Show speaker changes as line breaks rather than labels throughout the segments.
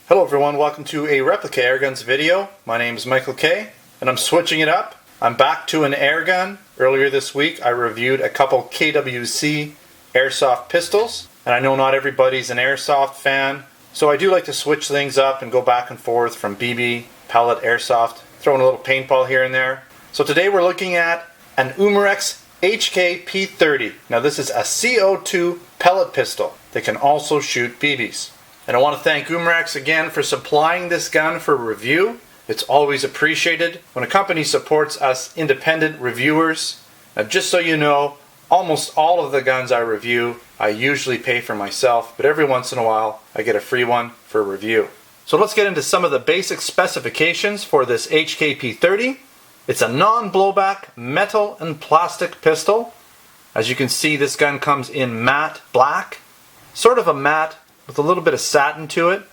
Hello everyone, welcome to a replica airguns video. My name is Michael K and I'm switching it up. I'm back to an airgun. Earlier this week I reviewed a couple KWC airsoft pistols, and I know not everybody's an airsoft fan, so I do like to switch things up and go back and forth from BB, pellet, airsoft, throwing a little paintball here and there. So today we're looking at an Umarex HK P30. Now this is a CO2 pellet pistol that can also shoot BBs. And I want to thank Umarex again for supplying this gun for review. It's always appreciated when a company supports us independent reviewers. Now just so you know, almost all of the guns I review I usually pay for myself, but every once in a while I get a free one for review. So let's get into some of the basic specifications for this HK P30. It's a non-blowback metal and plastic pistol. As you can see, this gun comes in matte black, sort of a matte with a little bit of satin to it,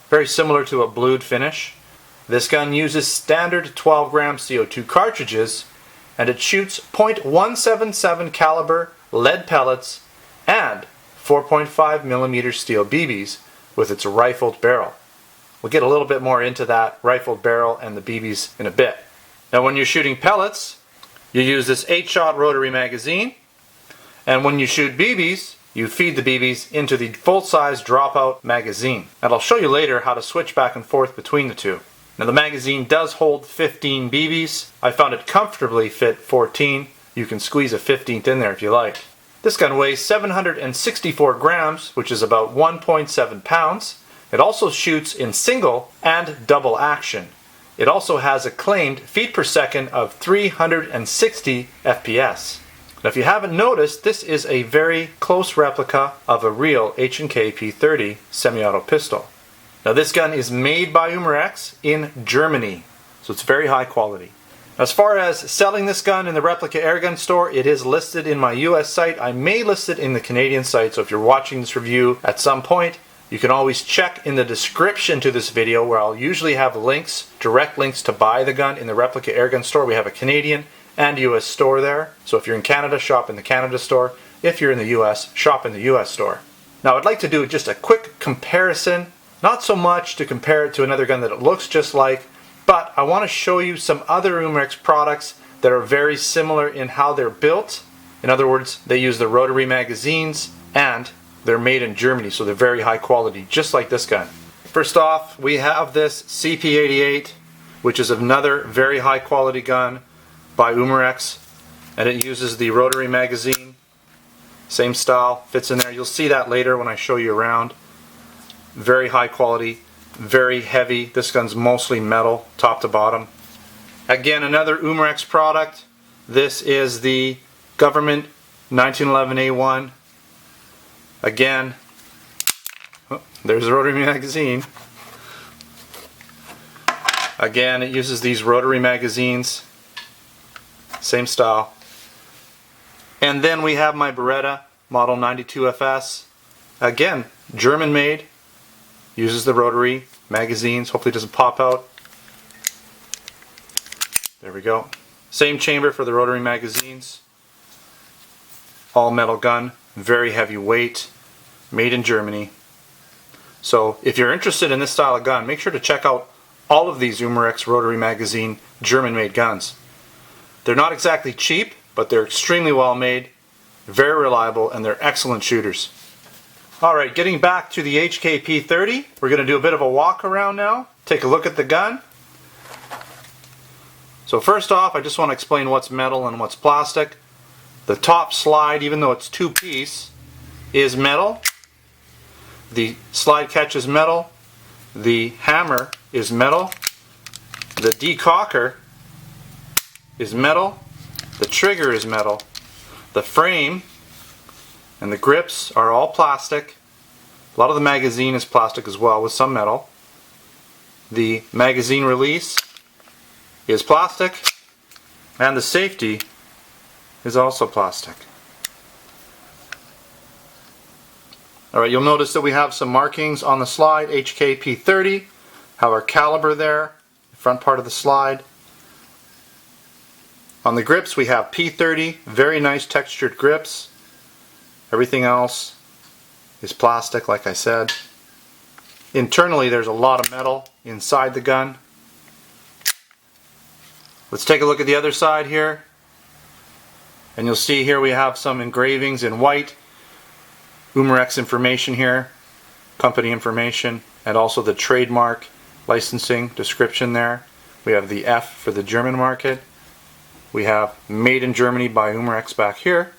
very similar to a blued finish. This gun uses standard 12 gram CO2 cartridges, and it shoots .177 caliber lead pellets and 4.5mm steel BBs with its rifled barrel. We'll get a little bit more into that rifled barrel and the BBs in a bit. Now when you're shooting pellets, you use this 8-shot rotary magazine, and when you shoot BBs, you feed the BBs into the full-size dropout magazine. And I'll show you later how to switch back and forth between the two. Now the magazine does hold 15 BBs. I found it comfortably fit 14. You can squeeze a 15th in there if you like. This gun weighs 764 grams, which is about 1.7 pounds. It also shoots in single and double action. It also has a claimed feet per second of 360 FPS. Now if you haven't noticed, this is a very close replica of a real H&K P30 semi-auto pistol. Now this gun is made by Umarex in Germany, so it's very high quality. As far as selling this gun in the replica airgun store, it is listed in my US site. I may list it in the Canadian site, so if you're watching this review at some point, you can always check in the description to this video where I'll usually have links, direct links to buy the gun in the replica airgun store. We have a Canadian and US store there. So if you're in Canada, shop in the Canada store. If you're in the US, shop in the US store. Now I'd like to do just a quick comparison, not so much to compare it to another gun that it looks just like, but I want to show you some other Umarex products that are very similar in how they're built. In other words, they use the rotary magazines and they're made in Germany, so they're very high quality, just like this gun. First off, we have this CP88, which is another very high quality gun by Umarex, and it uses the rotary magazine. Same style, fits in there. You'll see that later when I show you around. Very high quality, very heavy. This gun's mostly metal, top to bottom. Again, another Umarex product. This is the Government 1911A1. Again, there's the rotary magazine. Again, it uses these rotary magazines. Same style. And then we have my Beretta Model 92FS. Again, German made. Uses the rotary magazines. Hopefully it doesn't pop out. There we go. Same chamber for the rotary magazines. All metal gun. Very heavy weight. Made in Germany. So if you're interested in this style of gun, make sure to check out all of these Umarex rotary magazine German made guns. They're not exactly cheap, but they're extremely well made, very reliable, and they're excellent shooters. Alright, getting back to the HK P30, we're going to do a bit of a walk around now, take a look at the gun. So first off, I just want to explain what's metal and what's plastic. The top slide, even though it's two-piece, is metal. The slide catch is metal. The hammer is metal. The decocker is metal. The trigger is metal. The frame and the grips are all plastic. A lot of the magazine is plastic as well, with some metal. The magazine release is plastic, and the safety is also plastic. Alright, you'll notice that we have some markings on the slide, HK P30, have our caliber there, the front part of the slide. On the grips we have P30, very nice textured grips. Everything else is plastic, like I said. Internally there's a lot of metal inside the gun. Let's take a look at the other side here. And you'll see here we have some engravings in white. Umarex information here, company information, and also the trademark licensing description there. We have the F for the German market. We have made in Germany by Umarex back here.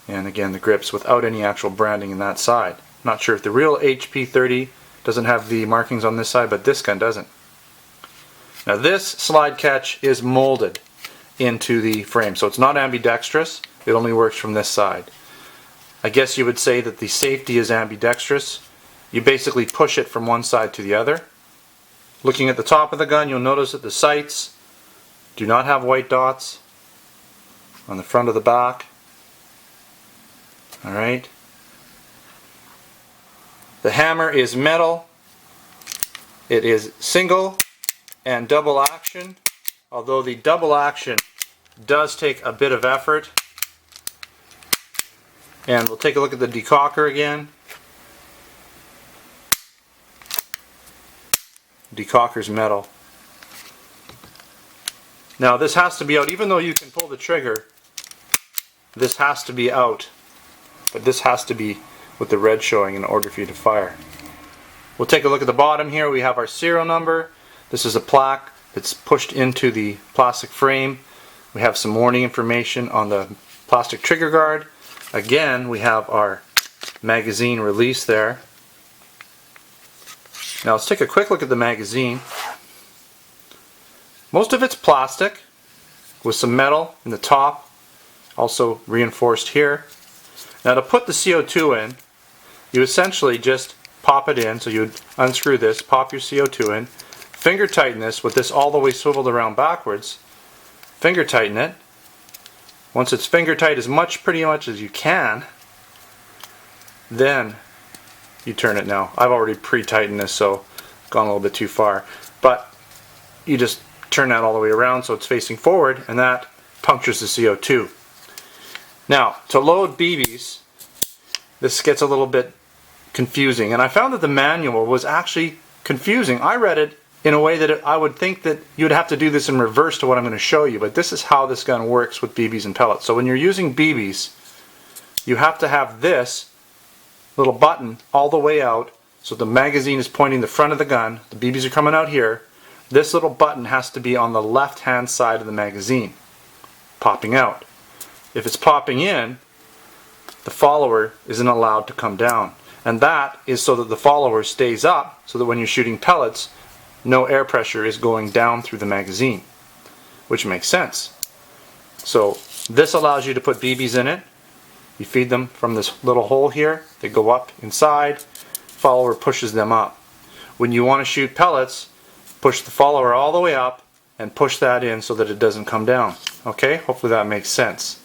And again, the grips without any actual branding in that side. Not sure if the real HK P30 doesn't have the markings on this side, but this gun doesn't. Now this slide catch is molded into the frame, so it's not ambidextrous. It only works from this side. I guess you would say that the safety is ambidextrous. You basically push it from one side to the other. Looking at the top of the gun, you'll notice that the sights do not have white dots on the front of the back. Alright. The hammer is metal. It is single and double action, although the double action does take a bit of effort. And we'll take a look at the decocker again. Decocker's metal. Now this has to be out, even though you can pull the trigger, this has to be out. But this has to be with the red showing in order for you to fire. We'll take a look at the bottom here. We have our serial number. This is a plaque that's pushed into the plastic frame. We have some warning information on the plastic trigger guard. Again, we have our magazine release there. Now let's take a quick look at the magazine. Most of it's plastic with some metal in the top, also reinforced here. Now to put the CO2 in, you essentially just pop it in. So you would unscrew this, pop your CO2 in, finger tighten this with this all the way swiveled around backwards, finger tighten it. Once it's finger tight pretty much as you can, then you turn it now. I've already pre-tightened this, so I've gone a little bit too far. But you just turn that all the way around so it's facing forward, and that punctures the CO2. Now, to load BBs, this gets a little bit confusing, and I found that the manual was actually confusing. I read it in a way that I would think that you would have to do this in reverse to what I'm going to show you, but this is how this gun works with BBs and pellets. So when you're using BBs, you have to have this little button all the way out, so the magazine is pointing the front of the gun, the BBs are coming out here. This little button has to be on the left hand side of the magazine, popping out. If it's popping in, the follower isn't allowed to come down. And that is so that the follower stays up, so that when you're shooting pellets, no air pressure is going down through the magazine, which makes sense. So this allows you to put BBs in it. You feed them from this little hole here. They go up inside. Follower pushes them up. When you want to shoot pellets, push the follower all the way up and push that in so that it doesn't come down. Okay, hopefully that makes sense.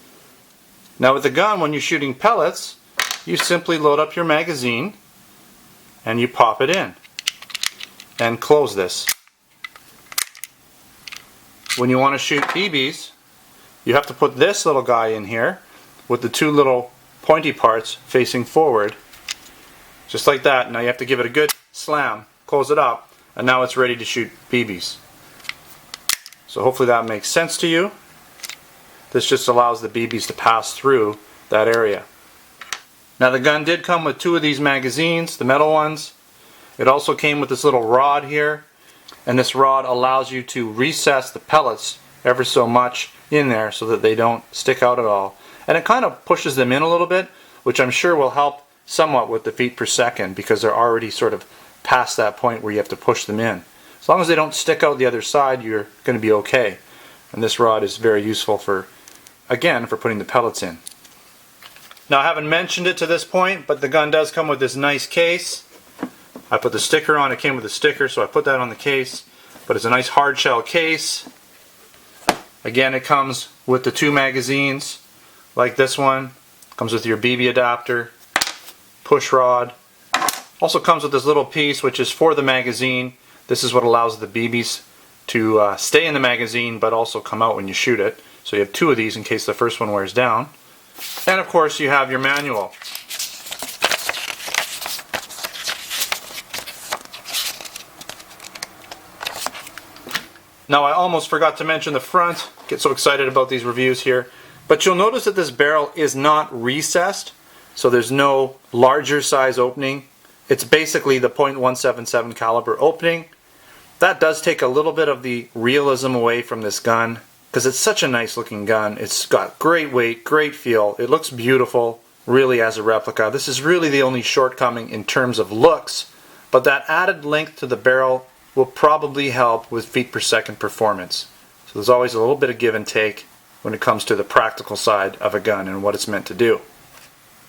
Now with the gun, when you're shooting pellets, you simply load up your magazine and you pop it in and close this. When you want to shoot BBs, you have to put this little guy in here with the two little pointy parts facing forward, just like that. Now you have to give it a good slam, close it up, and now it's ready to shoot BBs. So hopefully that makes sense to you. This just allows the BBs to pass through that area. Now the gun did come with two of these magazines, the metal ones. It also came with this little rod here, and this rod allows you to recess the pellets ever so much in there so that they don't stick out at all. And it kind of pushes them in a little bit, which I'm sure will help somewhat with the feet per second, because they're already sort of past that point where you have to push them in. As long as they don't stick out the other side, you're going to be okay. And this rod is very useful for, again, for putting the pellets in. Now I haven't mentioned it to this point, but the gun does come with this nice case. I put the sticker on, it came with a sticker, so I put that on the case. But it's a nice hard shell case. Again, it comes with the two magazines, like this one. Comes with your BB adapter, push rod. Also comes with this little piece which is for the magazine. This is what allows the BBs to stay in the magazine but also come out when you shoot it. So you have two of these in case the first one wears down. And of course you have your manual. Now I almost forgot to mention the front. Get so excited about these reviews here. But you'll notice that this barrel is not recessed, so there's no larger size opening. It's basically the .177 caliber opening. That does take a little bit of the realism away from this gun, because it's such a nice looking gun. It's got great weight, great feel. It looks beautiful, really, as a replica. This is really the only shortcoming in terms of looks, but that added length to the barrel will probably help with feet per second performance. So there's always a little bit of give and take when it comes to the practical side of a gun and what it's meant to do.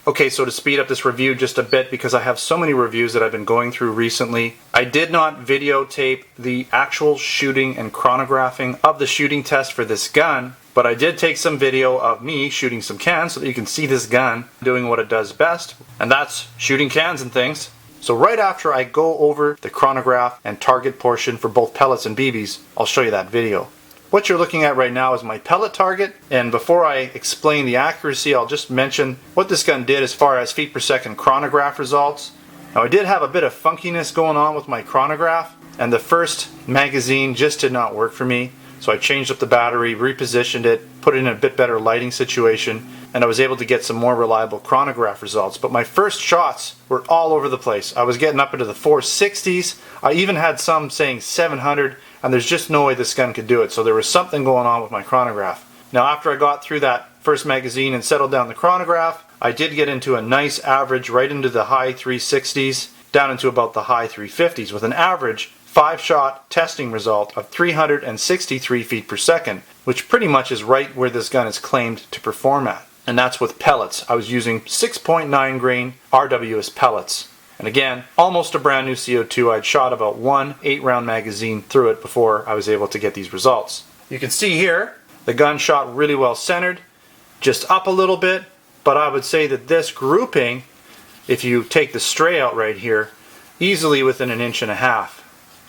Okay, so to speed up this review just a bit, because I have so many reviews that I've been going through recently, I did not videotape the actual shooting and chronographing of the shooting test for this gun, but I did take some video of me shooting some cans so that you can see this gun doing what it does best, and that's shooting cans and things. So right after I go over the chronograph and target portion for both pellets and BBs, I'll show you that video. What you're looking at right now is my pellet target, and before I explain the accuracy, I'll just mention what this gun did as far as feet per second chronograph results. Now I did have a bit of funkiness going on with my chronograph, and the first magazine just did not work for me, so I changed up the battery, repositioned it, put it in a bit better lighting situation, and I was able to get some more reliable chronograph results. But my first shots were all over the place. I was getting up into the 460s, I even had some saying 700, and there's just no way this gun could do it. So there was something going on with my chronograph. Now after I got through that first magazine and settled down the chronograph, I did get into a nice average right into the high 360s, down into about the high 350s, with an average 5-shot testing result of 363 feet per second, which pretty much is right where this gun is claimed to perform at. And that's with pellets. I was using 6.9 grain RWS pellets. And again, almost a brand new CO2. I'd shot about one 8-round magazine through it before I was able to get these results. You can see here, the gun shot really well centered, just up a little bit, but I would say that this grouping, if you take the stray out right here, easily within 1.5 inches,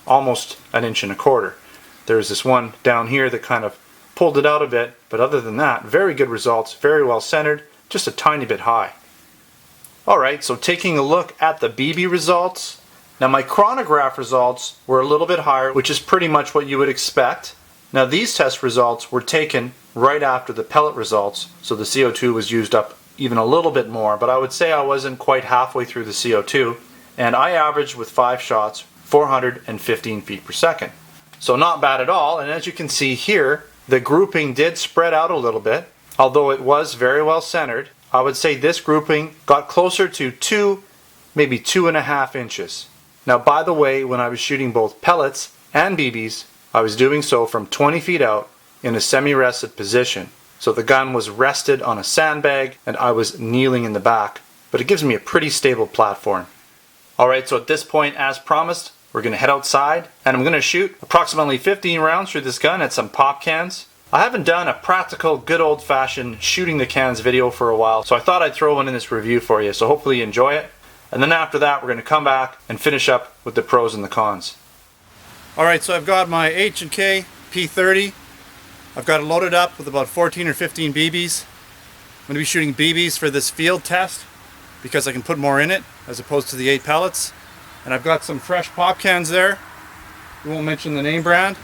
almost 1.25 inches. There's this one down here that kind of pulled it out a bit, but other than that, very good results, very well centered, just a tiny bit high. Alright, so taking a look at the BB results. Now my chronograph results were a little bit higher, which is pretty much what you would expect. Now these test results were taken right after the pellet results, so the CO2 was used up even a little bit more, but I would say I wasn't quite halfway through the CO2, and I averaged with 5 shots 415 feet per second. So not bad at all, and as you can see here, the grouping did spread out a little bit, although it was very well centered. I would say this grouping got closer to 2, maybe 2.5 inches. Now by the way, when I was shooting both pellets and BBs, I was doing so from 20 feet out in a semi-rested position. So the gun was rested on a sandbag and I was kneeling in the back, but it gives me a pretty stable platform. Alright, so at this point, as promised, we're going to head outside and I'm going to shoot approximately 15 rounds through this gun at some pop cans. I haven't done a practical, good old-fashioned shooting the cans video for a while, so I thought I'd throw one in this review for you, so hopefully you enjoy it. And then after that, we're going to come back and finish up with the pros and the cons. Alright, so I've got my HK P30. I've got it loaded up with about 14 or 15 BBs. I'm going to be shooting BBs for this field test because I can put more in it as opposed to the 8 pellets. And I've got some fresh pop cans there. We won't mention the name brand.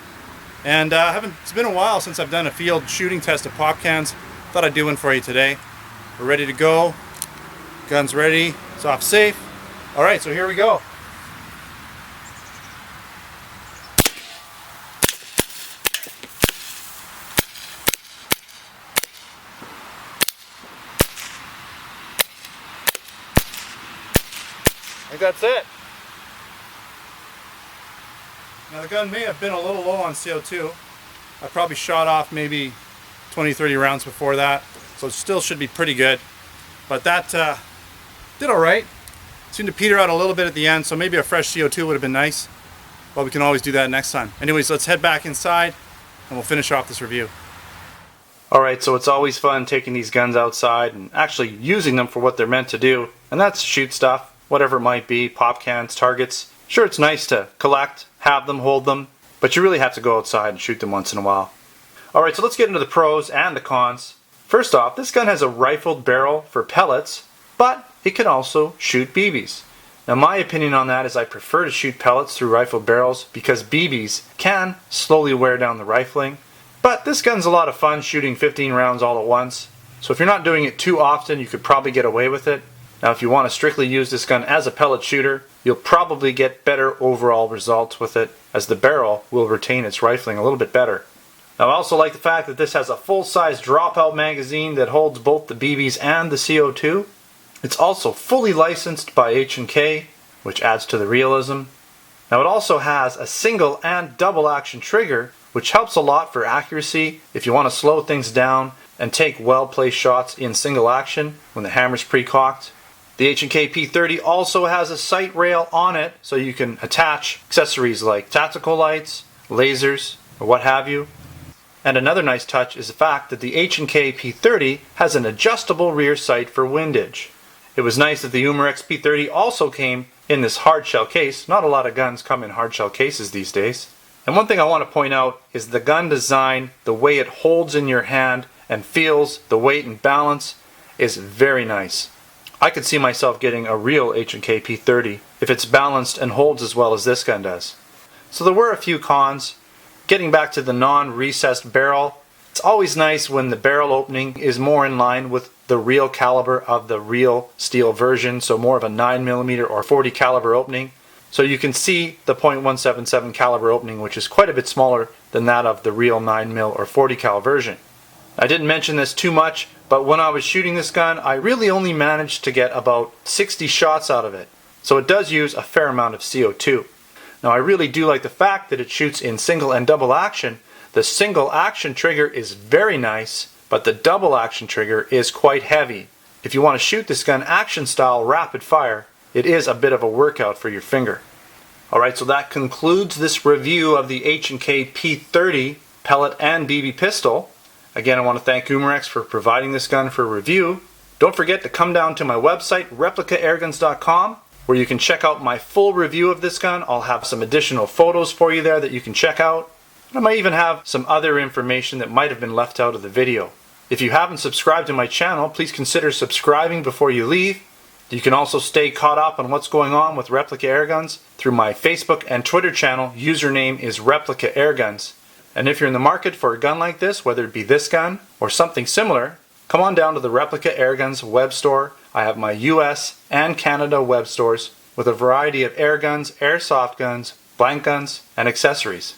And it's been a while since I've done a field shooting test of pop cans. Thought I'd do one for you today. We're ready to go. Gun's ready. It's off safe. Alright, so here we go. I think that's it. Now the gun may have been a little low on CO2. I probably shot off maybe 20-30 rounds before that, so it still should be pretty good. But that did alright. Seemed to peter out a little bit at the end, so maybe a fresh CO2 would have been nice. But we can always do that next time. Anyways, let's head back inside and we'll finish off this review. Alright, so it's always fun taking these guns outside and actually using them for what they're meant to do, and that's shoot stuff, whatever it might be, pop cans, targets. Sure, it's nice to collect, have them, hold them, but you really have to go outside and shoot them once in a while. Alright, so let's get into the pros and the cons. First off, this gun has a rifled barrel for pellets, but it can also shoot BBs. Now my opinion on that is I prefer to shoot pellets through rifle barrels because BBs can slowly wear down the rifling. But this gun's a lot of fun shooting 15 rounds all at once. So if you're not doing it too often, you could probably get away with it. Now if you want to strictly use this gun as a pellet shooter, you'll probably get better overall results with it, as the barrel will retain its rifling a little bit better. Now I also like the fact that this has a full-size dropout magazine that holds both the BBs and the CO2. It's also fully licensed by HK, which adds to the realism. Now it also has a single and double action trigger, which helps a lot for accuracy if you want to slow things down and take well-placed shots in single action when the hammer's pre-cocked. The HK P30 also has a sight rail on it, so you can attach accessories like tactical lights, lasers, or what have you. And another nice touch is the fact that the HK P30 has an adjustable rear sight for windage. It was nice that the Umarex P30 also came in this hardshell case. Not a lot of guns come in hardshell cases these days. And one thing I want to point out is the gun design, the way it holds in your hand and feels, the weight and balance is very nice. I could see myself getting a real HK P30 if it's balanced and holds as well as this gun does. So there were a few cons. Getting back to the non-recessed barrel, it's always nice when the barrel opening is more in line with the real caliber of the real steel version, so more of a 9mm or 40 caliber opening. So you can see the .177 caliber opening, which is quite a bit smaller than that of the real 9mm or 40 cal version. I didn't mention this too much, but when I was shooting this gun, I really only managed to get about 60 shots out of it. So it does use a fair amount of CO2. Now I really do like the fact that it shoots in single and double action. The single action trigger is very nice, but the double action trigger is quite heavy. If you want to shoot this gun action style rapid fire, it is a bit of a workout for your finger. Alright, so that concludes this review of the HK P30 pellet and BB pistol. Again, I want to thank Umarex for providing this gun for review. Don't forget to come down to my website, replicaAirguns.com, where you can check out my full review of this gun. I'll have some additional photos for you there that you can check out. I might even have some other information that might have been left out of the video. If you haven't subscribed to my channel, please consider subscribing before you leave. You can also stay caught up on what's going on with Replica Airguns through my Facebook and Twitter channel. Username is Replica Airguns. And if you're in the market for a gun like this, whether it be this gun or something similar, come on down to the Replica Airguns web store. I have my US and Canada web stores with a variety of air guns, airsoft guns, blank guns, and accessories.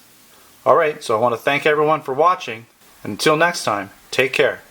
Alright, so I want to thank everyone for watching, and until next time, take care.